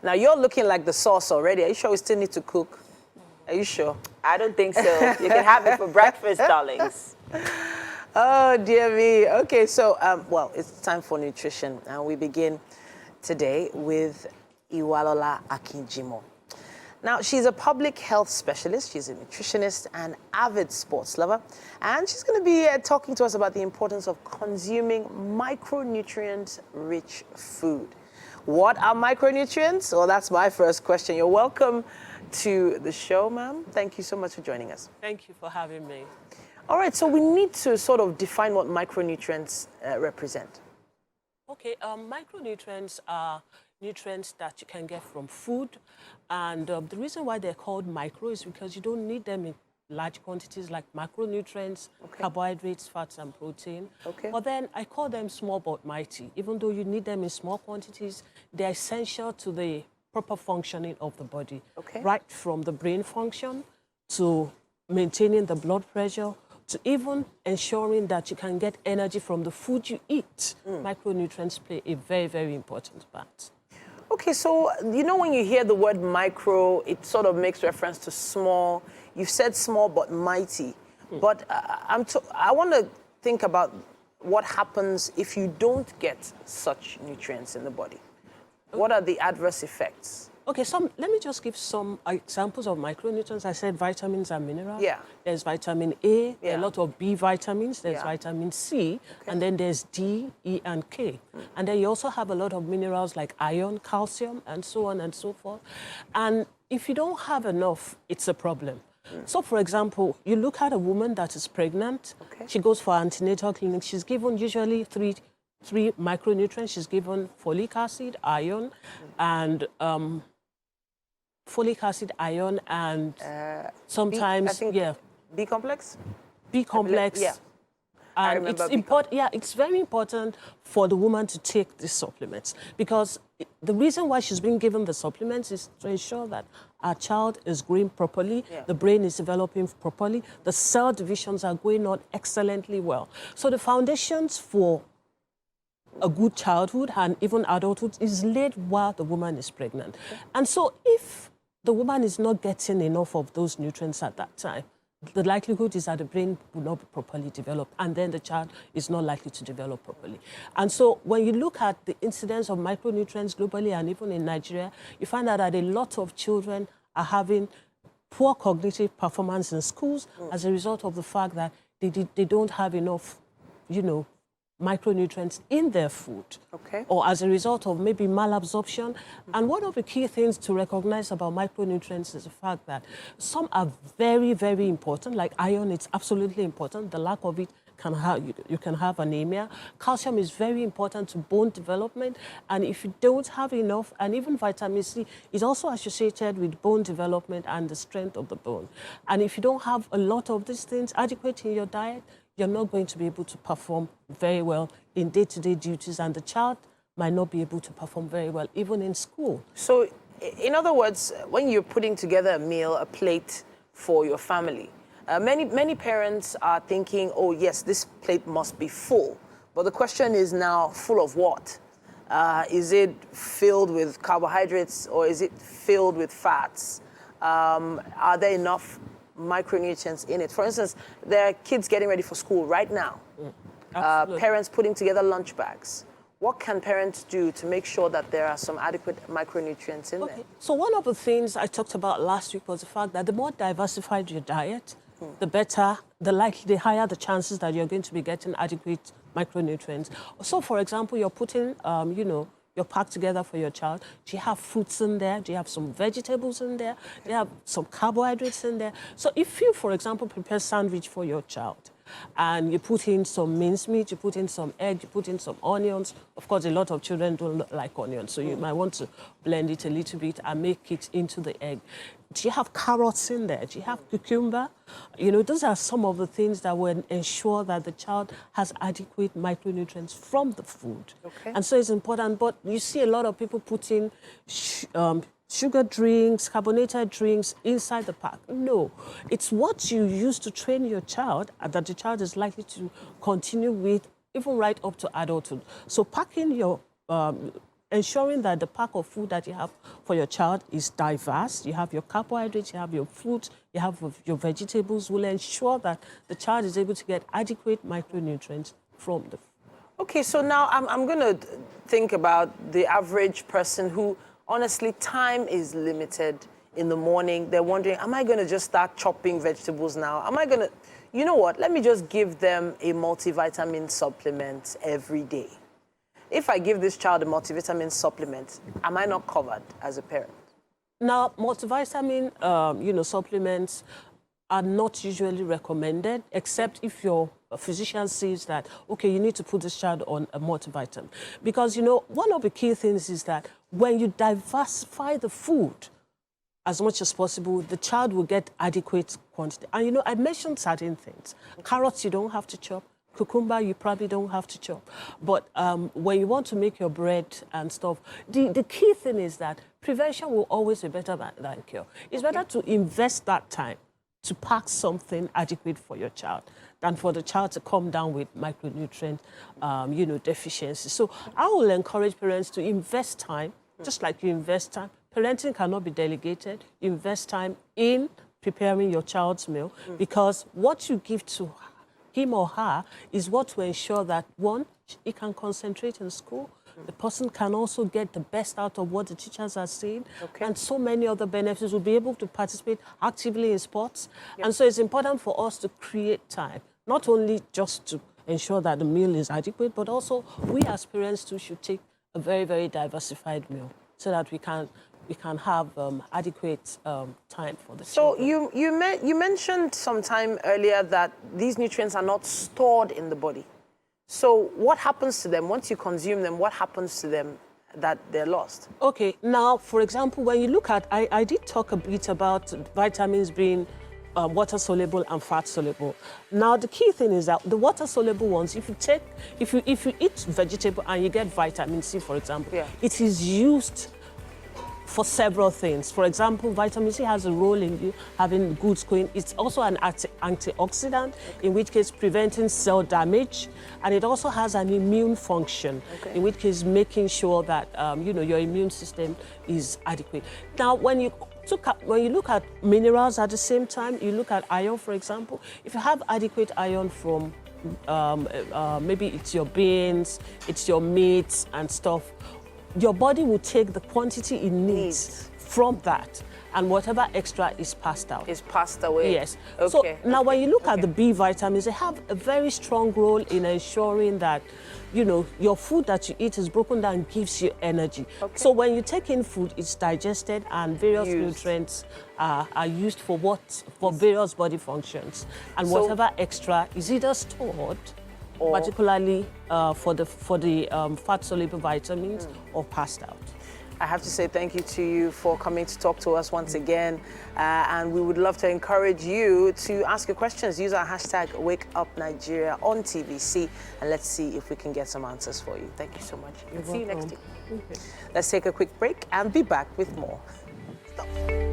Now, you're looking like the sauce already. Are you sure we still need to cook? Are you sure? I don't think so. You can have it for breakfast, darlings. Oh, dear me. Okay, so, well, it's time for nutrition. And we begin today with Iwalola Akin Jimoh. Now, she's a public health specialist, she's a nutritionist and avid sports lover, and she's going to be talking to us about the importance of consuming micronutrient-rich food. What are micronutrients? Well, that's my first question. You're welcome to the show, ma'am. Thank you so much for joining us. Thank you for having me. All right, so we need to sort of define what micronutrients represent. Okay, micronutrients are nutrients that you can get from food. And the reason why they're called micro is because you don't need them in large quantities like macronutrients, carbohydrates, fats, and protein. But then I call them small but mighty. Even though you need them in small quantities, they're essential to the proper functioning of the body. Right from the brain function to maintaining the blood pressure, to even ensuring that you can get energy from the food you eat. Micronutrients play a very, very important part. Okay, so, you know, when you hear the word micro, it sort of makes reference to small. You've said small but mighty. But I want to think about what happens if you don't get such nutrients in the body. What are the adverse effects? Okay, let me just give some examples of micronutrients. I said vitamins and minerals. Yeah. There's vitamin A, a lot of B vitamins, there's vitamin C, and then there's D, E, and K. And then you also have a lot of minerals like iron, calcium, and so on and so forth. And if you don't have enough, it's a problem. So, for example, you look at a woman that is pregnant, she goes for antenatal clinic, she's given usually three micronutrients. She's given folic acid, iron, and folic acid, iron, and sometimes, B complex? B complex. Yeah. And it's important. Yeah, it's very important for the woman to take these supplements because the reason why she's being given the supplements is to ensure that our child is growing properly, the brain is developing properly, the cell divisions are going on excellently well. So the foundations for a good childhood and even adulthood is laid while the woman is pregnant. And so if the woman is not getting enough of those nutrients at that time, the likelihood is that the brain will not be properly developed, and then the child is not likely to develop properly. And so when you look at the incidence of micronutrients globally and even in Nigeria, you find out that a lot of children are having poor cognitive performance in schools as a result of the fact that they don't have enough, micronutrients in their food, or as a result of maybe malabsorption. And one of the key things to recognize about micronutrients is the fact that some are very, very important, like iron, it's absolutely important. The lack of it can have, you can have anemia. Calcium is very important to bone development, and if you don't have enough, and even vitamin C is also associated with bone development and the strength of the bone. And if you don't have a lot of these things adequate in your diet, you're not going to be able to perform very well in day-to-day duties, and the child might not be able to perform very well, even in school. So, in other words, when you're putting together a meal, a plate for your family, many parents are thinking, oh, yes, this plate must be full. But the question is now, full of what? Is it filled with carbohydrates or is it filled with fats? Are there enough micronutrients in it? For instance, there are kids getting ready for school right now. Parents putting together lunch bags. What can parents do to make sure that there are some adequate micronutrients in there? So one of the things I talked about last week was the fact that the more diversified your diet, the better, the higher the chances that you're going to be getting adequate micronutrients. So, for example, you're putting, you're packed together for your child. Do you have fruits in there? Do you have some vegetables in there? Do you have some carbohydrates in there? So if you, for example, prepare sandwich for your child and you put in some mincemeat, you put in some egg, you put in some onions. Of course, a lot of children don't like onions, so you might want to blend it a little bit and make it into the egg. Do you have carrots in there? Do you have cucumber? Those are some of the things that will ensure that the child has adequate micronutrients from the food. And so it's important. But you see a lot of people putting sugar drinks, carbonated drinks inside the pack. No, it's what you use to train your child that the child is likely to continue with even right up to adulthood. So packing your ensuring that the pack of food that you have for your child is diverse. You have your carbohydrates, you have your fruits, you have your vegetables, will ensure that the child is able to get adequate micronutrients from the food. Okay, so now I'm going to think about the average person who, honestly, time is limited in the morning. They're wondering, am I going to just start chopping vegetables now? Am I going to, you know what, let me just give them a multivitamin supplement every day. If I give this child a multivitamin supplement, am I not covered as a parent? Now, multivitamin, supplements are not usually recommended, except if your physician says that, okay, you need to put this child on a multivitamin. Because, one of the key things is that when you diversify the food as much as possible, the child will get adequate quantity. And, I mentioned certain things. Carrots, you don't have to chop. Cucumber, you probably don't have to chop. But when you want to make your bread and stuff, the key thing is that prevention will always be better than cure. It's better to invest that time to pack something adequate for your child than for the child to come down with micronutrient, deficiency. So I will encourage parents to invest time, just like you invest time. Parenting cannot be delegated. Invest time in preparing your child's meal because what you give to him or her is what will ensure that, one, he can concentrate in school. The person can also get the best out of what the teachers are saying. Okay. And so many other benefits, will be able to participate actively in sports. Yep. And so it's important for us to create time, not only just to ensure that the meal is adequate, but also we as parents too should take a very, very diversified meal so that we can have adequate time for the children. So you mentioned some time earlier that these nutrients are not stored in the body. So what happens to them once you consume them? What happens to them that they're lost? Okay, now, for example, when you look at, I did talk a bit about vitamins being water-soluble and fat-soluble. Now, the key thing is that the water-soluble ones, if you eat vegetable and you get vitamin C, for example, it is used for several things. For example, vitamin C has a role in you having good scoring. It's also an antioxidant, in which case preventing cell damage, and it also has an immune function, in which case making sure that your immune system is adequate. Now, when you look at minerals at the same time, you look at iron, for example. If you have adequate iron from maybe it's your beans, it's your meats and stuff, your body will take the quantity it needs from that, and whatever extra is passed out. Is passed away. Yes. Okay. So now when you look at the B vitamins, they have a very strong role in ensuring that, your food that you eat is broken down and gives you energy. Okay. So when you take in food, it's digested and various nutrients are used for various body functions. And whatever extra is either stored, particularly for the fat-soluble vitamins, or passed out. I have to say thank you to you for coming to talk to us once again. And we would love to encourage you to ask your questions. Use our hashtag WakeUpNigeria on TVC, and let's see if we can get some answers for you. Thank you so much. You're See you welcome. next week. Let's take a quick break and be back with more. Stop.